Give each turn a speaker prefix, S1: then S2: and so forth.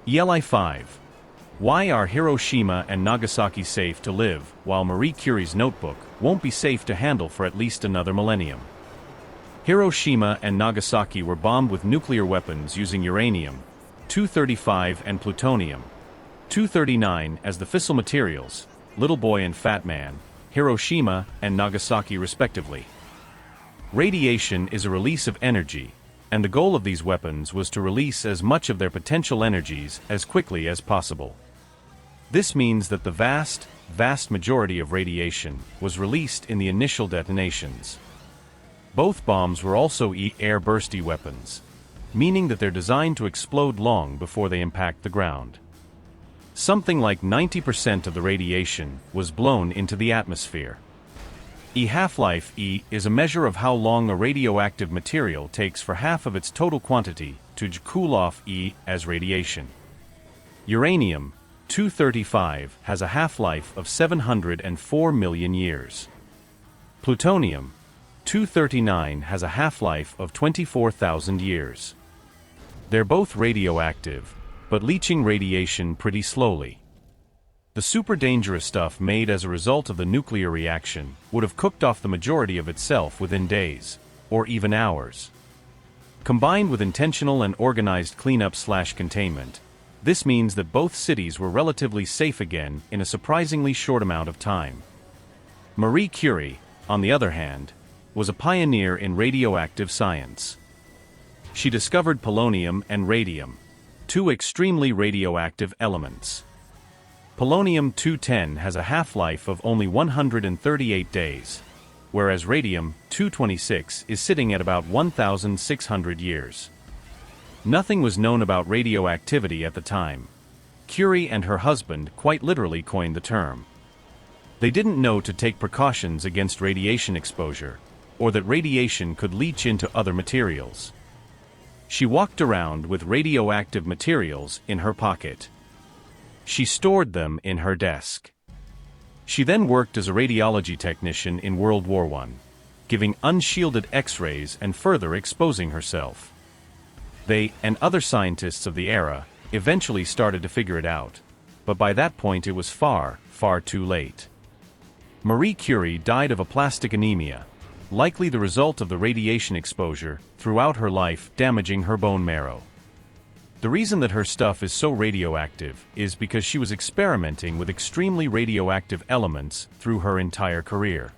S1: ELI 5. Why are Hiroshima and Nagasaki safe to live, while Marie Curie's notebook won't be safe to handle for at least another millennium? Hiroshima and Nagasaki were bombed with nuclear weapons using uranium-235 and plutonium-239 as the fissile materials, Little Boy and Fat Man, Hiroshima and Nagasaki respectively. Radiation is a release of energy, and the goal of these weapons was to release as much of their potential energies as quickly as possible. This means that the vast majority of radiation was released in the initial detonations. Both bombs were also air-bursty weapons, meaning that they're designed to explode long before they impact the ground. Something like 90% of the radiation was blown into the atmosphere. Half-life is a measure of how long a radioactive material takes for half of its total quantity to cool off as radiation. Uranium-235 has a half-life of 704 million years. Plutonium-239 has a half-life of 24,000 years. They're both radioactive, but leaching radiation pretty slowly. The super dangerous stuff made as a result of the nuclear reaction would have cooked off the majority of itself within days, or even hours. Combined with intentional and organized cleanup/containment, this means that both cities were relatively safe again in a surprisingly short amount of time. Marie Curie, on the other hand, was a pioneer in radioactive science. She discovered polonium and radium, two extremely radioactive elements. Polonium-210 has a half-life of only 138 days, whereas radium-226 is sitting at about 1,600 years. Nothing was known about radioactivity at the time. Curie and her husband quite literally coined the term. They didn't know to take precautions against radiation exposure, or that radiation could leach into other materials. She walked around with radioactive materials in her pocket. She stored them in her desk. She then worked as a radiology technician in World War I, giving unshielded X-rays and further exposing herself. They, and other scientists of the era, eventually started to figure it out, but by that point it was far too late. Marie Curie died of aplastic anemia, likely the result of the radiation exposure throughout her life, damaging her bone marrow. The reason that her stuff is so radioactive is because she was experimenting with extremely radioactive elements through her entire career.